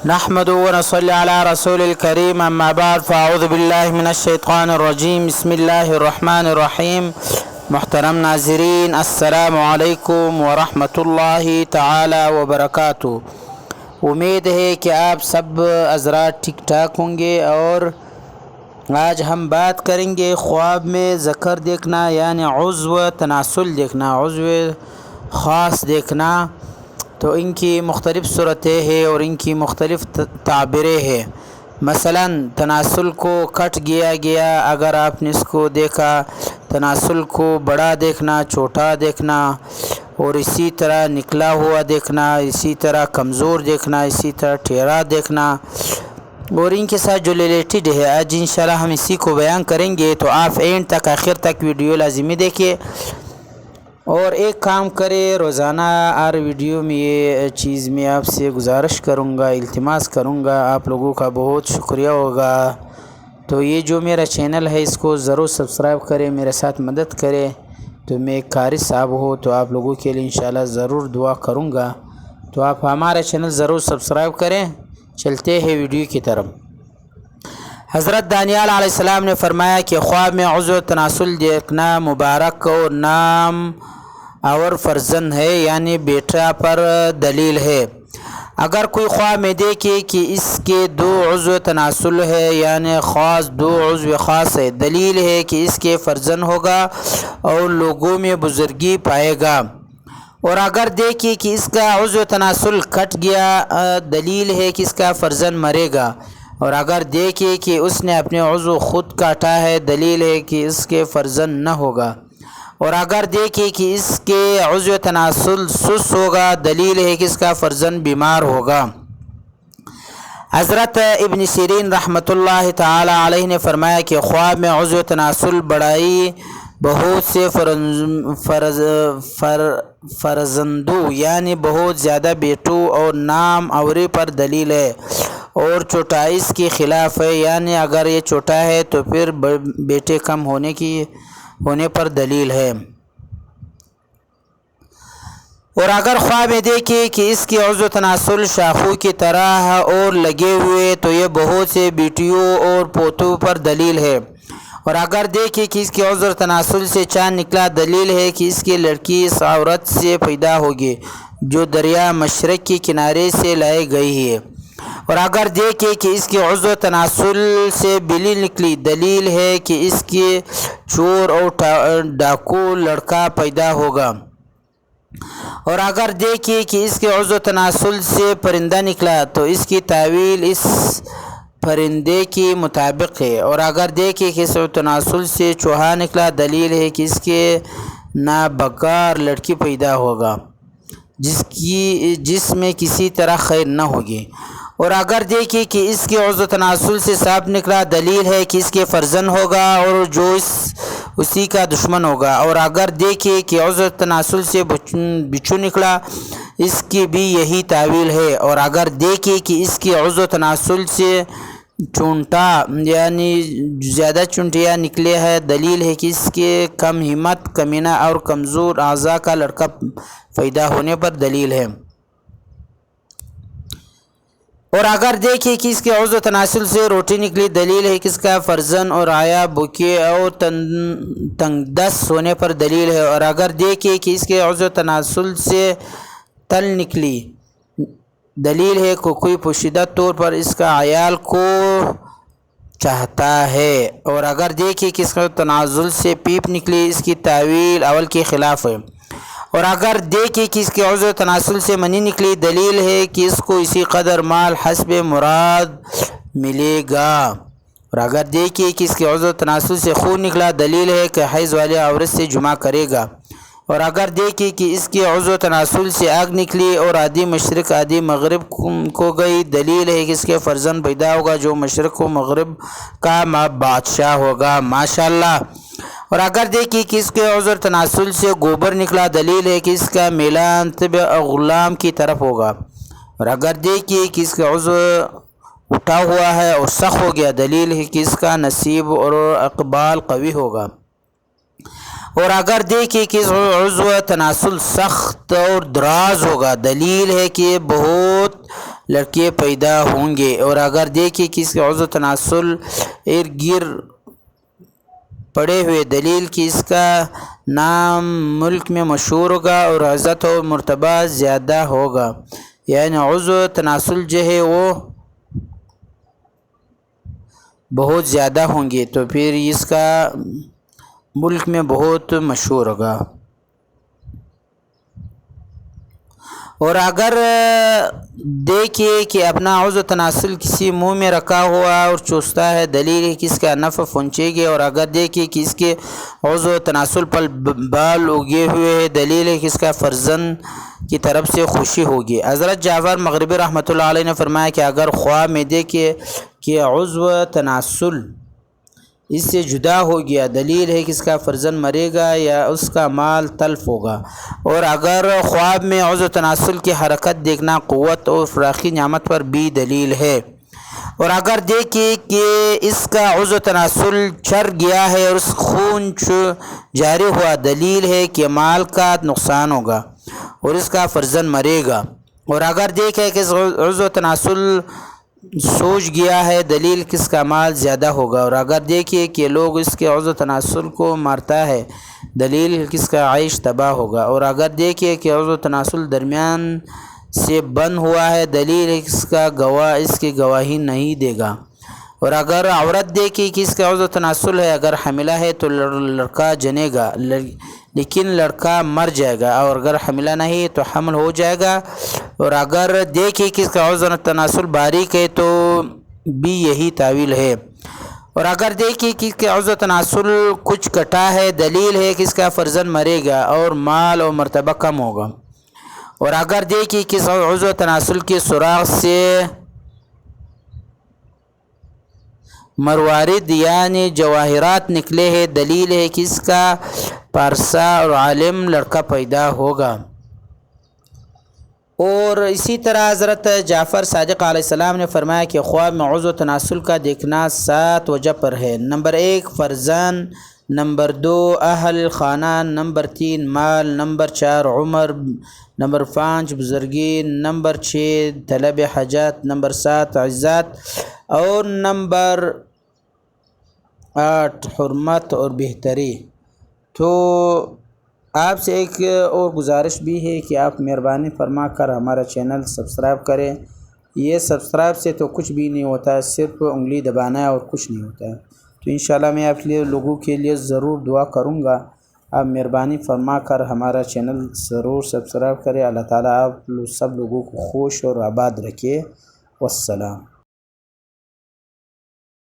نحمد و نصلی علی رسول الکریم اما بعد فاعوذ باللہ من الشیطان الرجیم بسم اللہ الرحمن الرحیم۔ محترم ناظرین السلام علیکم ورحمۃ اللہ تعالی وبرکاتہ۔ امید ہے کہ آپ سب حضرات ٹھیک ٹھاک ہوں گے، اور آج ہم بات کریں گے خواب میں ذکر دیکھنا، یعنی عضو تناسل دیکھنا، عضو خاص دیکھنا۔ تو ان کی مختلف صورتیں ہیں اور ان کی مختلف تعبیریں ہیں۔ مثلا تناسل کو کٹ گیا اگر آپ نے اس کو دیکھا، تناسل کو بڑا دیکھنا، چھوٹا دیکھنا، اور اسی طرح نکلا ہوا دیکھنا، اسی طرح کمزور دیکھنا، اسی طرح ٹھیرا دیکھنا، اور ان کے ساتھ جو ریلیٹڈ ہے آج انشاءاللہ ہم اسی کو بیان کریں گے۔ تو آپ اینڈ تک آخر تک ویڈیو لازمی دیکھیے، اور ایک کام کرے، روزانہ ہر ویڈیو میں یہ چیز میں آپ سے گزارش کروں گا، التماس کروں گا، آپ لوگوں کا بہت شکریہ ہوگا۔ تو یہ جو میرا چینل ہے اس کو ضرور سبسکرائب کریں، میرے ساتھ مدد کریں۔ تو میں ایک قاری صاحب ہوں، تو آپ لوگوں کے لیے انشاءاللہ ضرور دعا کروں گا۔ تو آپ ہمارا چینل ضرور سبسکرائب کریں۔ چلتے ہیں ویڈیو کی طرف۔ حضرت دانیال علیہ السلام نے فرمایا کہ خواب میں عضو تناسل دیکھنا مبارک اور نام اور فرزند ہے، یعنی بیٹا پر دلیل ہے۔ اگر کوئی خواب میں دیکھے کہ اس کے دو عضو تناسل ہے، یعنی دو عضو خاص ہے، دلیل ہے کہ اس کے فرزند ہوگا اور لوگوں میں بزرگی پائے گا۔ اور اگر دیکھے کہ اس کا عضو تناسل کٹ گیا، دلیل ہے کہ اس کا فرزند مرے گا۔ اور اگر دیکھے کہ اس نے اپنے عضو خود کاٹا ہے، دلیل ہے کہ اس کے فرزند نہ ہوگا۔ اور اگر دیکھے کہ اس کے عضو تناسل سست ہوگا، دلیل ہے کہ اس کا فرزند بیمار ہوگا۔ حضرت ابن سیرین رحمۃ اللہ تعالی علیہ نے فرمایا کہ خواب میں عضو تناسل بڑائی بہت سے فرزندوں، یعنی بہت زیادہ بیٹوں اور نام اوری پر دلیل ہے، اور چھوٹائی اس کے خلاف ہے، یعنی اگر یہ چھوٹا ہے تو پھر بیٹے کم ہونے پر دلیل ہے۔ اور اگر خواب میں دیکھے کہ اس کے عضو تناسل شاخوں کی طرح اور لگے ہوئے، تو یہ بہت سے بیٹیوں اور پوتوں پر دلیل ہے۔ اور اگر دیکھے کہ اس کے عضو تناسل سے چاند نکلا، دلیل ہے کہ اس کی لڑکی اس عورت سے پیدا ہوگی جو دریا مشرق کے کنارے سے لائی گئی ہے۔ اور اگر دیکھے کہ اس کے عضو تناسل سے بلی نکلی، دلیل ہے کہ اس کے چور اور ڈاکو لڑکا پیدا ہوگا۔ اور اگر دیکھے کہ اس کے عضو تناسل سے پرندہ نکلا، تو اس کی تعویل اس پرندے کے مطابق ہے۔ اور اگر دیکھے کہ اس عضو تناسل سے چوہا نکلا، دلیل ہے کہ اس کے نابکار لڑکی پیدا ہوگا جس میں کسی طرح خیر نہ ہوگی۔ اور اگر دیکھے کہ اس کے عضو تناسل سے سانپ نکلا، دلیل ہے کہ اس کے فرزند ہوگا اور جو اسی کا دشمن ہوگا۔ اور اگر دیکھے کہ عضو تناسل سے بچھو نکلا، اس کی بھی یہی تعویل ہے۔ اور اگر دیکھے کہ اس کے عضو تناسل سے چونٹا یعنی زیادہ چونٹیاں نکلے ہیں، دلیل ہے کہ اس کے کم ہمت، کمینہ اور کمزور اعضاء کا لڑکا پیدا ہونے پر دلیل ہے۔ اور اگر دیکھے کہ اس کے عضو تناسل سے روٹی نکلی، دلیل ہے کہ اس کا فرزند اور آیا بھوکے اور تنگ دست ہونے پر دلیل ہے۔ اور اگر دیکھے کہ اس کے عضو تناسل سے تل نکلی، دلیل ہے کہ کوئی پوشیدہ طور پر اس کا عیال کو چاہتا ہے۔ اور اگر دیکھے کہ اس کے تناسل سے پیپ نکلی، اس کی تعویل اول کے خلاف ہے۔ اور اگر دیکھے کہ اس کے عضو تناسل سے منی نکلی، دلیل ہے کہ اس کو اسی قدر مال حسب مراد ملے گا۔ اور اگر دیکھے کہ اس کے عضو تناسل سے خون نکلا، دلیل ہے کہ حیض والی عورت سے جمع کرے گا۔ اور اگر دیکھے کہ اس کے عضو تناسل سے آگ نکلی اور آدھی مشرق آدھی مغرب کو گئی، دلیل ہے کہ اس کے فرزند پیدا ہوگا جو مشرق و مغرب کا بادشاہ ہوگا، ماشاءاللہ۔ اور اگر دیکھیں کہ اس کے عضو تناسل سے گوبر نکلا، دلیل ہے کہ اس کا میلان طب غلام کی طرف ہوگا۔ اور اگر دیکھیں کہ اس کا عضو اٹھا ہوا ہے اور سخت ہو گیا، دلیل ہے کہ اس کا نصیب اور اقبال قوی ہوگا۔ اور اگر دیکھیں کہ اس عضو تناسل سخت اور دراز ہوگا، دلیل ہے کہ یہ بہت لڑکے پیدا ہوں گے۔ اور اگر دیکھیں کہ اس کے عضو تناسل ارد گرد پڑے ہوئے دلیل کی اس کا نام ملک میں مشہور ہوگا اور عزت و مرتبہ زیادہ ہوگا، یعنی عضو تناسل جو ہے وہ بہت زیادہ ہوں گے، تو پھر اس کا ملک میں بہت مشہور ہوگا۔ اور اگر دیکھیے کہ اپنا عضو تناسل کسی منہ میں رکھا ہوا اور چوستا ہے، دلیل ہے کہ اس کا نفع پہنچے گی۔ اور اگر دیکھیے کہ اس کے عضو تناسل پر بال اگے ہوئے ہیں، دلیل ہے کہ اس کا فرزند کی طرف سے خوشی ہوگی۔ حضرت جعفر مغربی رحمۃ اللہ علیہ نے فرمایا کہ اگر خواب میں دیکھے کہ عضو تناسل اس سے جدا ہو گیا، دلیل ہے کہ اس کا فرزند مرے گا یا اس کا مال تلف ہوگا۔ اور اگر خواب میں عضو تناسل کی حرکت دیکھنا قوت اور فراخی نعمت پر بھی دلیل ہے۔ اور اگر دیکھیں کہ اس کا عضو تناسل چر گیا ہے اور اس خون جاری ہوا، دلیل ہے کہ مال کا نقصان ہوگا اور اس کا فرزند مرے گا۔ اور اگر دیکھیں کہ اس عضو تناسل سوج گیا ہے، دلیل کس کا مال زیادہ ہوگا۔ اور اگر دیکھیے کہ لوگ اس کے عضو تناسل کو مارتا ہے، دلیل کس کا عیش تباہ ہوگا۔ اور اگر دیکھیے کہ عضو تناسل درمیان سے بند ہوا ہے، دلیل اس کا گواہ اس کی گواہی نہیں دے گا۔ اور اگر عورت دیکھی کہ اس کا عضو تناسل ہے، اگر حاملہ ہے تو لڑکا جنے گا لیکن لڑکا مر جائے گا، اور اگر حاملہ نہیں تو حمل ہو جائے گا۔ اور اگر دیکھیں کہ اس کا عضو تناسل باریک ہے تو بھی یہی تعویل ہے۔ اور اگر دیکھیں کہ اس کا عضو تناسل کچھ کٹا ہے، دلیل ہے کہ اس کا فرزند مرے گا اور مال اور مرتبہ کم ہوگا۔ اور اگر دیکھیں کہ اس عضو تناسل کے سوراخ سے مروارد یعنی جواہرات نکلے ہیں، دلیل ہے کہ اس کا پارسا اور عالم لڑکا پیدا ہوگا۔ اور اسی طرح حضرت جعفر صادق علیہ السلام نے فرمایا کہ خواب میں عضو تناسل کا دیکھنا 7 وجہ پر ہے۔ نمبر 1 فرزند، نمبر 2 اہل خانہ، نمبر 3 مال، نمبر 4 عمر، نمبر 5 بزرگی، نمبر 6 طلب حاجات، نمبر 7 عزت، اور نمبر 8 حرمت اور بہتری۔ تو آپ سے ایک اور گزارش بھی ہے کہ آپ مہربانی فرما کر ہمارا چینل سبسکرائب کریں۔ یہ سبسکرائب سے تو کچھ بھی نہیں ہوتا ہے، صرف انگلی دبانا ہے اور کچھ نہیں ہوتا ہے۔ تو انشاءاللہ میں آپ لوگوں کے لیے ضرور دعا کروں گا۔ آپ مہربانی فرما کر ہمارا چینل ضرور سبسکرائب کریں۔ اللہ تعالیٰ آپ سب لوگوں کو خوش اور آباد رکھے۔ والسلام۔